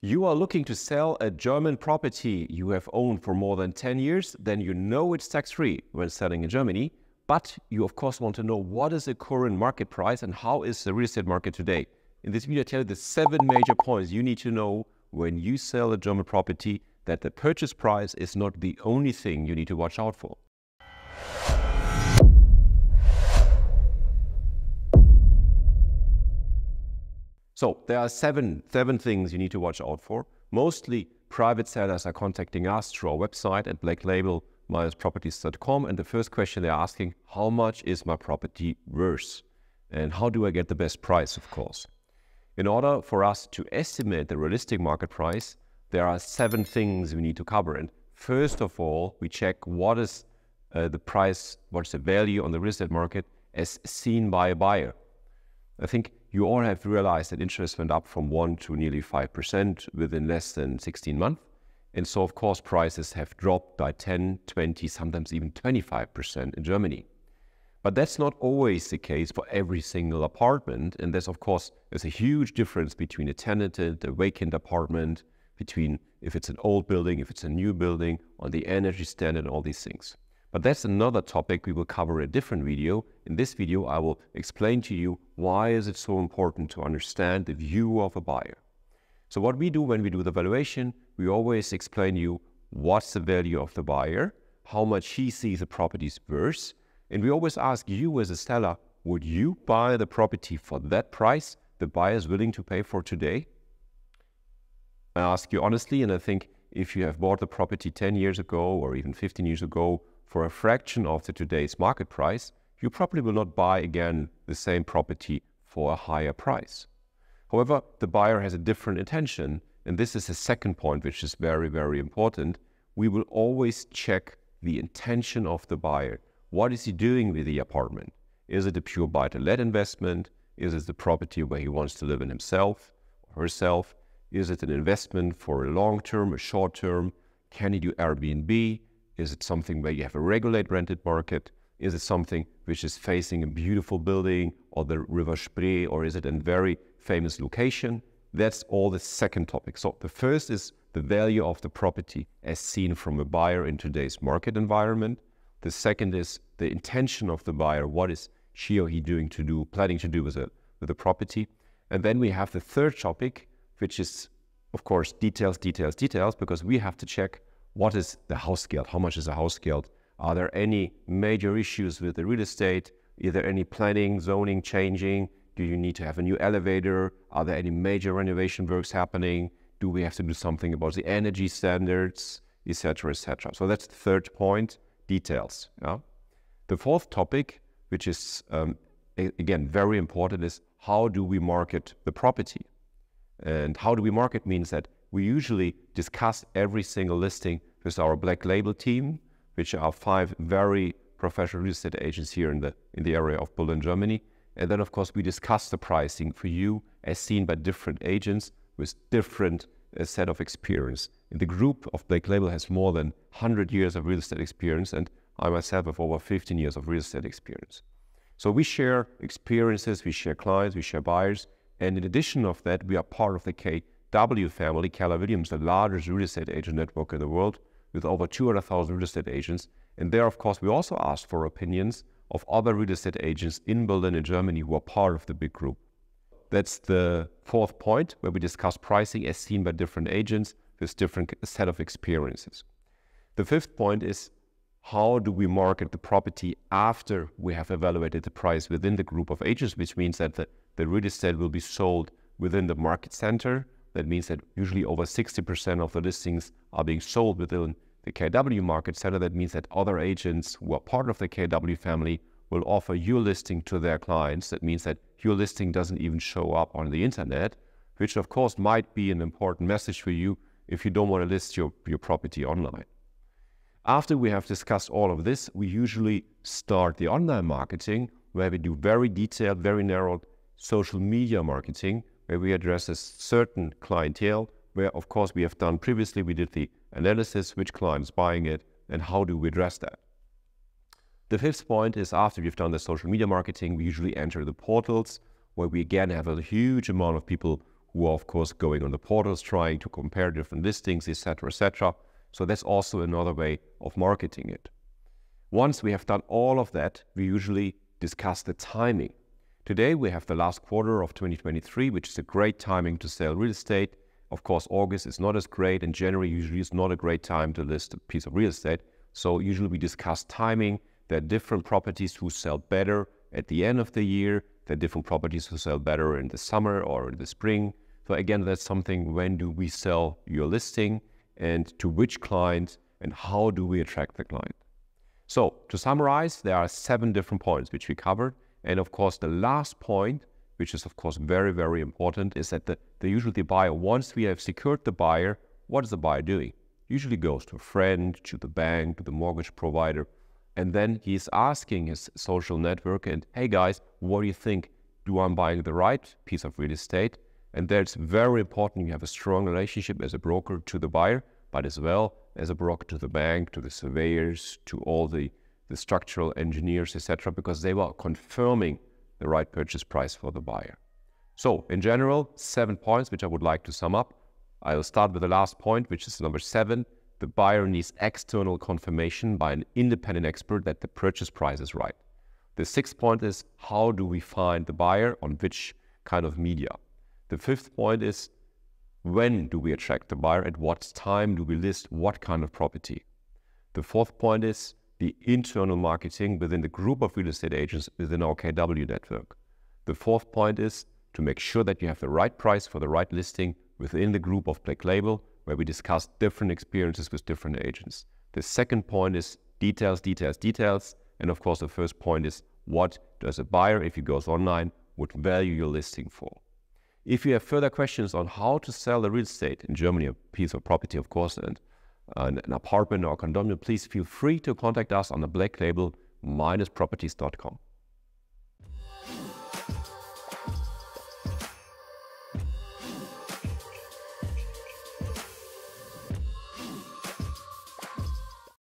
You are looking to sell a German property you have owned for more than 10 years, then you know it's tax-free when selling in Germany, but you of course want to know what is the current market price and how is the real estate market today. In this video I tell you the 7 major points you need to know when you sell a German property, that the purchase price is not the only thing you need to watch out for. So there are seven things you need to watch out for. Mostly private sellers are contacting us through our website at blacklabel-properties.com, and the first question they're asking, how much is my property worth? And how do I get the best price, of course? In order for us to estimate the realistic market price, there are 7 things we need to cover. And first of all, we check what is the price, what's the value on the real estate market as seen by a buyer. I think you all have realized that interest went up from 1 to nearly 5% within less than 16 months. And so, of course, prices have dropped by 10, 20, sometimes even 25% in Germany. But that's not always the case for every single apartment. And there's a huge difference between a tenanted, a vacant apartment, between if it's an old building, if it's a new building, on the energy standard, all these things. But that's another topic we will cover in a different video. In this video, I will explain to you why is it so important to understand the view of a buyer. So what we do when we do the valuation, we always explain to you what's the value of the buyer, how much he sees the property's worth, and we always ask you as a seller, would you buy the property for that price the buyer is willing to pay for today? I ask you honestly, and I think if you have bought the property 10 years ago or even 15 years ago, for a fraction of today's market price, you probably will not buy again the same property for a higher price. However, the buyer has a different intention, and this is the second point, which is very, very important. We will always check the intention of the buyer. What is he doing with the apartment? Is it a pure buy-to-let investment? Is it the property where he wants to live in himself or herself? Is it an investment for a long-term, a short-term? Can he do Airbnb? Is it something where you have a regulated rented market? Is it something which is facing a beautiful building or the River Spree, or is it a very famous location? That's all the second topic. So the first is the value of the property as seen from a buyer in today's market environment. The second is the intention of the buyer. What is she or he planning to do with the property? And then we have the third topic, which is, of course, details, because we have to check what is the house geld? How much is the house geld? Are there any major issues with the real estate? Is there any planning, zoning changing? Do you need to have a new elevator? Are there any major renovation works happening? Do we have to do something about the energy standards, etc., etc.? So that's the third point, details. Yeah? The fourth topic, which is, again, very important, is how do we market the property? And how do we market means that we usually discuss every single listing with our Black Label team, which are 5 very professional real estate agents here in the area of Berlin, Germany. And then, of course, we discuss the pricing for you as seen by different agents with different set of experience. And the group of Black Label has more than 100 years of real estate experience, and I myself have over 15 years of real estate experience. So we share experiences, we share clients, we share buyers, and in addition of that, we are part of the KW family, Keller Williams, the largest real estate agent network in the world, with over 200,000 real estate agents. And there, of course, we also ask for opinions of other real estate agents in Berlin and Germany who are part of the big group. That's the fourth point, where we discuss pricing as seen by different agents with different set of experiences. The fifth point is, how do we market the property after we have evaluated the price within the group of agents, which means that the real estate will be sold within the market center. That means that usually over 60% of the listings are being sold within the KW market center. That means that other agents who are part of the KW family will offer your listing to their clients. That means that your listing doesn't even show up on the internet, which of course might be an important message for you if you don't want to list your property online. After we have discussed all of this, we usually start the online marketing, where we do very detailed, very narrowed social media marketing, where we address a certain clientele, where of course we have done previously, we did the analysis, which client is buying it, and how do we address that. The fifth point is, after we've done the social media marketing, we usually enter the portals, where we again have a huge amount of people who are, of course, going on the portals, trying to compare different listings, etc., etc. So that's also another way of marketing it. Once we have done all of that, we usually discuss the timing. Today, we have the last quarter of 2023, which is a great timing to sell real estate. Of course, August is not as great, and January usually is not a great time to list a piece of real estate. So usually we discuss timing. There are different properties who sell better at the end of the year. There are different properties who sell better in the summer or in the spring. So again, that's something, when do we sell your listing and to which client and how do we attract the client? So to summarize, there are 7 different points which we covered. And of course, the last point, which is of course very, very important, is that usually the buyer, once we have secured the buyer, what is the buyer doing? Usually goes to a friend, to the bank, to the mortgage provider, and then he's asking his social network, and hey guys, what do you think? Do I buying the right piece of real estate? And that's very important. You have a strong relationship as a broker to the buyer, but as well as a broker to the bank, to the surveyors, to all the structural engineers, etc., because they were confirming the right purchase price for the buyer. So in general, 7 points which I would like to sum up. I'll start with the last point, which is number 7. The buyer needs external confirmation by an independent expert that the purchase price is right. The 6th point is, how do we find the buyer, on which kind of media? The 5th point is, when do we attract the buyer? At what time do we list what kind of property? The 4th point is the internal marketing within the group of real estate agents within our KW network. The 4th point is to make sure that you have the right price for the right listing within the group of Black Label, where we discuss different experiences with different agents. The 2nd point is details, details, details. And of course, the first point is, what does a buyer, if he goes online, would value your listing for? If you have further questions on how to sell the real estate in Germany, a piece of property, of course, and an apartment or condominium, please feel free to contact us on the Black Label -properties.com.